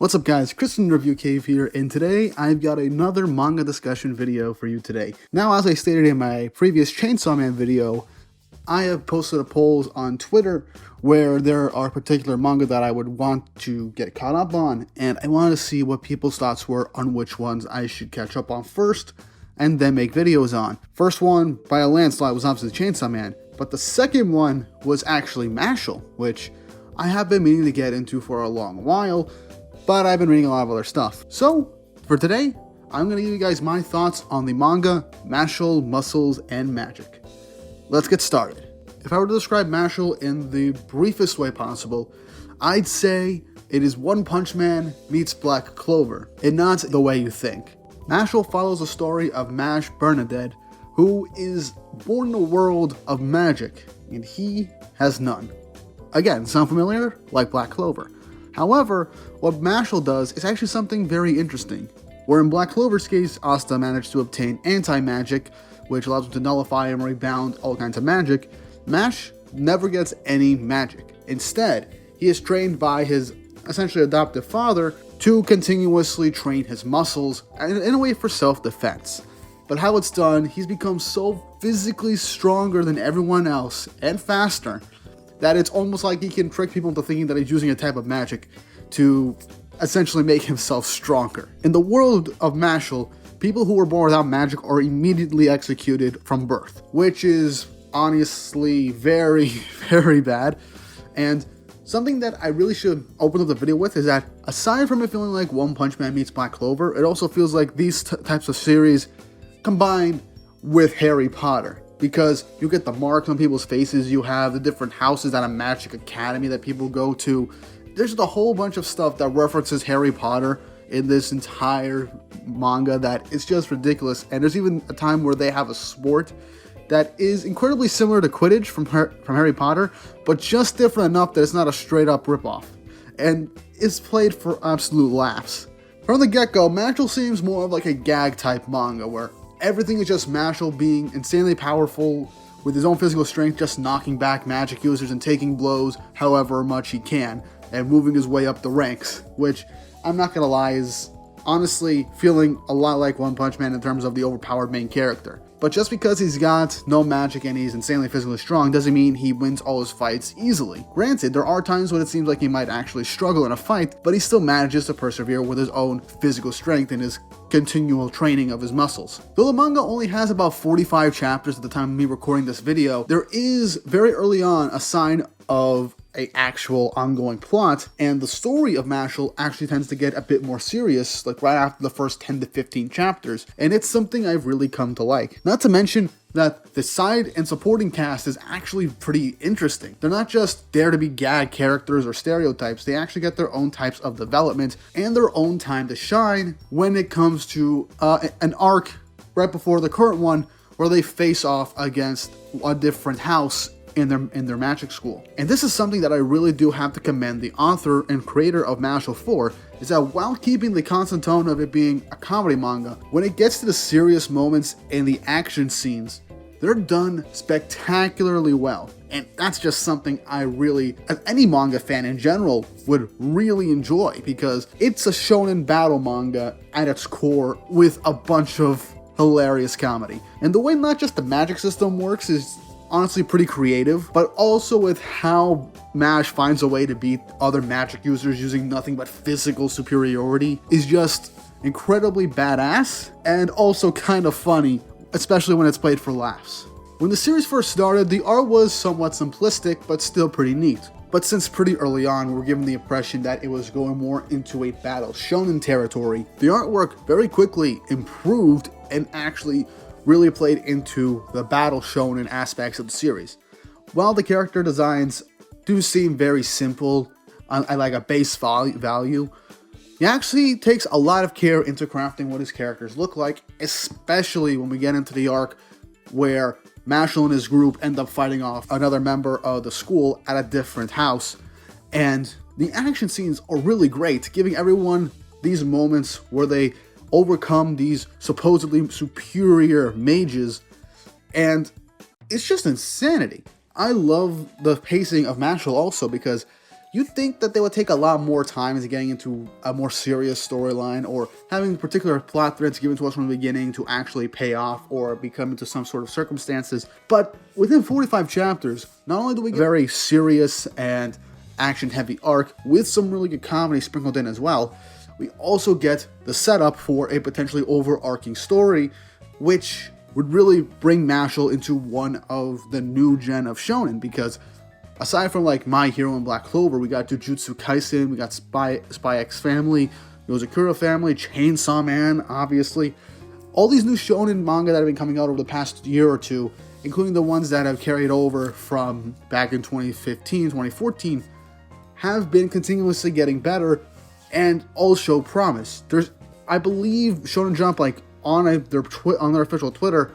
What's up guys, Kristen Review Cave here, and today I've got another manga discussion video for you today. Now, as I stated in my previous Chainsaw Man video, I have posted a polls on Twitter where there are particular manga that I would want to get caught up on, and I wanted to see what people's thoughts were on which ones I should catch up on first, and then make videos on. First one, by a landslide, was obviously Chainsaw Man, but the second one was actually Mashle, which I have been meaning to get into for a long while, but I've been reading a lot of other stuff. So, for today, I'm going to give you guys my thoughts on the manga, Mashle, Muscles, and Magic. Let's get started. If I were to describe Mashle in the briefest way possible, I'd say it is One Punch Man meets Black Clover, and not the way you think. Mashle follows the story of Mash Bernadette, who is born in a world of magic, and he has none. Again, sound familiar? Like Black Clover. However, what Mashle does is actually something very interesting. Where in Black Clover's case, Asta managed to obtain anti-magic, which allows him to nullify and rebound all kinds of magic, Mash never gets any magic. Instead, he is trained by his essentially adoptive father to continuously train his muscles in a way for self-defense. But how it's done, he's become so physically stronger than everyone else and faster that it's almost like he can trick people into thinking that he's using a type of magic to essentially make himself stronger. In the world of Mashle, people who were born without magic are immediately executed from birth, which is honestly very, very bad. And something that I really should open up the video with is that aside from it feeling like One Punch Man meets Black Clover, it also feels like these types of series combined with Harry Potter. Because you get the marks on people's faces, you have the different houses at a magic academy that people go to. There's just a whole bunch of stuff that references Harry Potter in this entire manga that is just ridiculous. And there's even a time where they have a sport that is incredibly similar to Quidditch from Harry Potter, but just different enough that it's not a straight up ripoff. And it's played for absolute laughs. From the get-go, Mashle seems more of like a gag type manga where everything is just Mashle being insanely powerful with his own physical strength, just knocking back magic users and taking blows however much he can, and moving his way up the ranks, which, I'm not gonna lie, is honestly feeling a lot like One Punch Man in terms of the overpowered main character. But just because he's got no magic and he's insanely physically strong doesn't mean he wins all his fights easily. Granted, there are times when it seems like he might actually struggle in a fight, but he still manages to persevere with his own physical strength and his continual training of his muscles. Though the manga only has about 45 chapters at the time of me recording this video, there is very early on a sign of an actual ongoing plot, and the story of Mashle actually tends to get a bit more serious, like right after the first 10 to 15 chapters, and it's something I've really come to like. Not to mention that the side and supporting cast is actually pretty interesting. They're not just there to be gag characters or stereotypes, they actually get their own types of development and their own time to shine when it comes to an arc right before the current one where they face off against a different house in their magic school. And this is something that I really do have to commend the author and creator of Mashle for, is that while keeping the constant tone of it being a comedy manga, when it gets to the serious moments and the action scenes, they're done spectacularly well. And that's just something I really, as any manga fan in general, would really enjoy, because it's a shonen battle manga at its core with a bunch of hilarious comedy. And the way not just the magic system works is honestly pretty creative, but also with how Mash finds a way to beat other magic users using nothing but physical superiority is just incredibly badass and also kind of funny, especially when it's played for laughs. When the series first started, the art was somewhat simplistic, but still pretty neat. But since pretty early on, we were given the impression that it was going more into a battle shonen territory, the artwork very quickly improved and actually really played into the battle shonen aspects of the series. While the character designs do seem very simple, at like a base value, he actually takes a lot of care into crafting what his characters look like, especially when we get into the arc where Mashle and his group end up fighting off another member of the school at a different house. And the action scenes are really great, giving everyone these moments where they overcome these supposedly superior mages, and it's just insanity. I love the pacing of Mashle also because you'd think that they would take a lot more time into getting into a more serious storyline or having particular plot threads given to us from the beginning to actually pay off or become into some sort of circumstances. But within 45 chapters, not only do we get a very serious and action-heavy arc with some really good comedy sprinkled in as well, we also get the setup for a potentially overarching story, which would really bring Mashle into one of the new gen of shonen, because aside from like My Hero and Black Clover, we got Jujutsu Kaisen, we got Spy X Family, Yozakura Family, Chainsaw Man, obviously. All these new shonen manga that have been coming out over the past year or two, including the ones that have carried over from back in 2015, 2014, have been continuously getting better and all show promise. I believe Shonen Jump, like, on their official Twitter,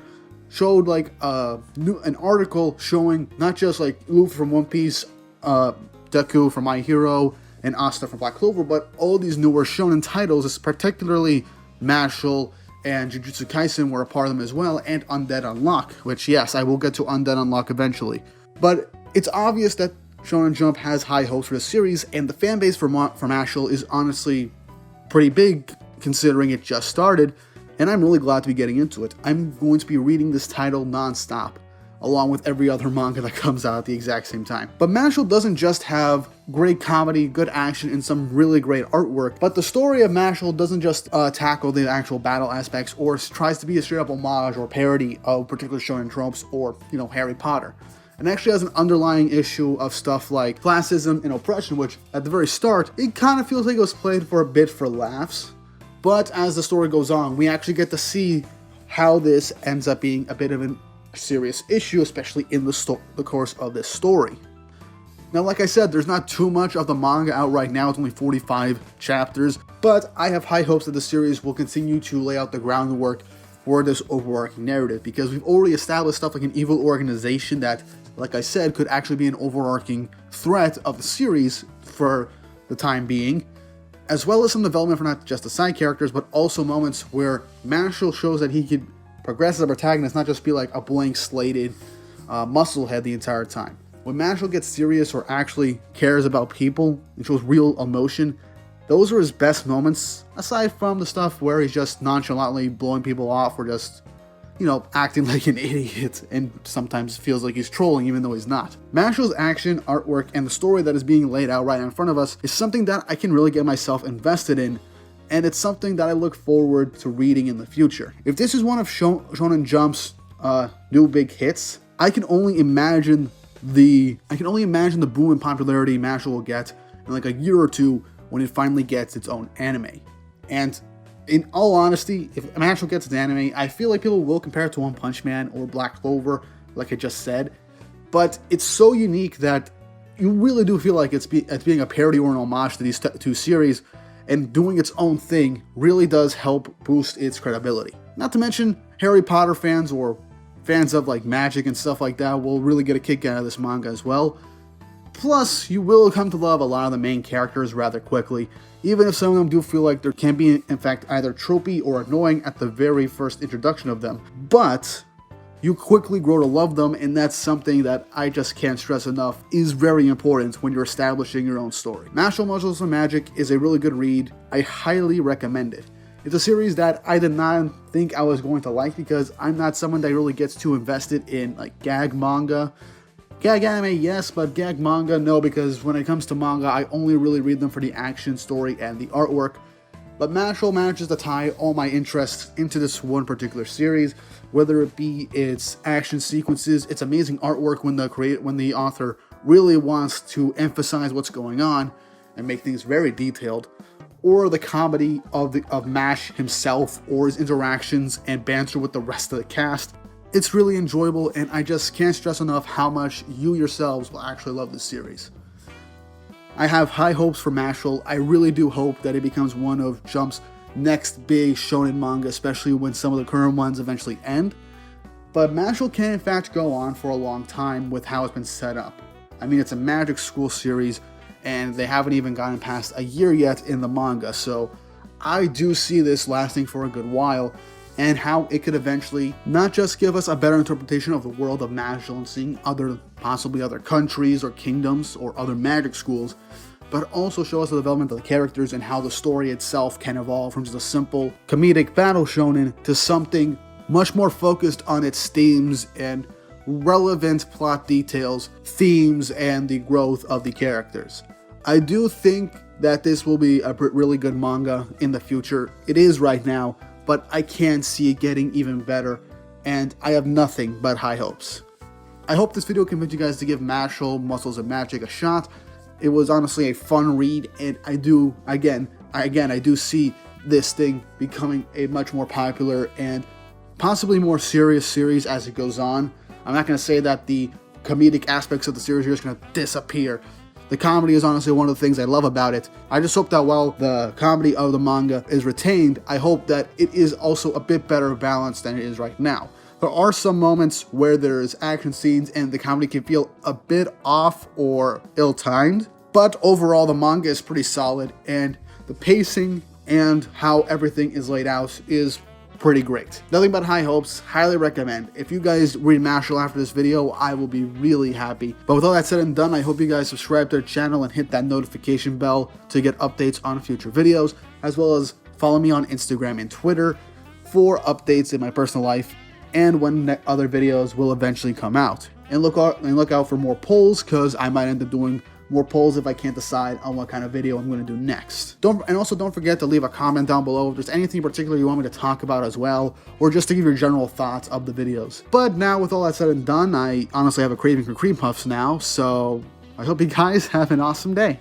showed like an article showing not just like Luffy from One Piece, Deku from My Hero, and Asta from Black Clover, but all these newer shonen titles, particularly Mashle and Jujutsu Kaisen were a part of them as well, and Undead Unlock, which yes, I will get to Undead Unlock eventually. But it's obvious that Shonen Jump has high hopes for the series, and the fan base for Mashle is honestly pretty big considering it just started. And I'm really glad to be getting into it. I'm going to be reading this title non-stop, along with every other manga that comes out at the exact same time. But Mashle doesn't just have great comedy, good action, and some really great artwork, but the story of Mashle doesn't just tackle the actual battle aspects or tries to be a straight-up homage or parody of particular shonen tropes or, Harry Potter. And actually has an underlying issue of stuff like classism and oppression, which at the very start, it kind of feels like it was played for a bit for laughs. But as the story goes on, we actually get to see how this ends up being a bit of a serious issue, especially in the course of this story. Now, like I said, there's not too much of the manga out right now. It's only 45 chapters, but I have high hopes that the series will continue to lay out the groundwork for this overarching narrative, because we've already established stuff like an evil organization that, like I said, could actually be an overarching threat of the series for the time being, as well as some development for not just the side characters, but also moments where Mashle shows that he could progress as a protagonist, not just be like a blank slated musclehead the entire time. When Mashle gets serious or actually cares about people and shows real emotion, those are his best moments, aside from the stuff where he's just nonchalantly blowing people off or just, acting like an idiot and sometimes feels like he's trolling even though he's not. Mashle's action, artwork, and the story that is being laid out right in front of us is something that I can really get myself invested in, and it's something that I look forward to reading in the future. If this is one of Shonen Jump's new big hits, I can only imagine the boom in popularity Mashle will get in like a year or two when it finally gets its own anime. And in all honesty, if Mashle gets its anime, I feel like people will compare it to One Punch Man or Black Clover, like I just said. But it's so unique that you really do feel like it's being a parody or an homage to these two series, and doing its own thing really does help boost its credibility. Not to mention, Harry Potter fans or fans of like magic and stuff like that will really get a kick out of this manga as well. Plus, you will come to love a lot of the main characters rather quickly, even if some of them do feel like there can be, in fact, either tropey or annoying at the very first introduction of them. But you quickly grow to love them, and that's something that I just can't stress enough is very important when you're establishing your own story. Mashle Muscles and Magic is a really good read. I highly recommend it. It's a series that I did not think I was going to like, because I'm not someone that really gets too invested in like gag manga. Gag anime, yes, but gag manga, no, because when it comes to manga, I only really read them for the action, story, and the artwork. But Mashle manages to tie all my interests into this one particular series, whether it be its action sequences, its amazing artwork when the author really wants to emphasize what's going on and make things very detailed, or the comedy of Mash himself, or his interactions and banter with the rest of the cast. It's really enjoyable, and I just can't stress enough how much you yourselves will actually love this series. I have high hopes for Mashle. I really do hope that it becomes one of Jump's next big shonen manga, especially when some of the current ones eventually end. But Mashle can in fact go on for a long time with how it's been set up. I mean, it's a magic school series, and they haven't even gotten past a year yet in the manga, so I do see this lasting for a good while. and how it could eventually not just give us a better interpretation of the world of Mashle and seeing possibly other countries or kingdoms or other magic schools, but also show us the development of the characters and how the story itself can evolve from just a simple comedic battle shonen to something much more focused on its themes and relevant plot details, themes, and the growth of the characters. I do think that this will be a really good manga in the future. It is right now, but I can see it getting even better, and I have nothing but high hopes. I hope this video convinced you guys to give Mashle Muscles of Magic a shot. It was honestly a fun read, and I do see this thing becoming a much more popular and possibly more serious series as it goes on. I'm not going to say that the comedic aspects of the series are just going to disappear. The comedy is honestly one of the things I love about it. I just hope that while the comedy of the manga is retained, I hope that it is also a bit better balanced than it is right now. There are some moments where there's action scenes and the comedy can feel a bit off or ill-timed, but overall the manga is pretty solid and the pacing and how everything is laid out is pretty great. Nothing but high hopes, highly recommend. If you guys read Mashle after this video, I will be really happy. But with all that said and done, I hope you guys subscribe to our channel and hit that notification bell to get updates on future videos, as well as follow me on Instagram and Twitter for updates in my personal life and when other videos will eventually come out. And look out for more polls, because I might end up doing more polls if I can't decide on what kind of video I'm going to do next. Also don't forget to leave a comment down below if there's anything in particular you want me to talk about as well, or just to give your general thoughts of the videos. But now with all that said and done, I honestly have a craving for cream puffs now, so I hope you guys have an awesome day.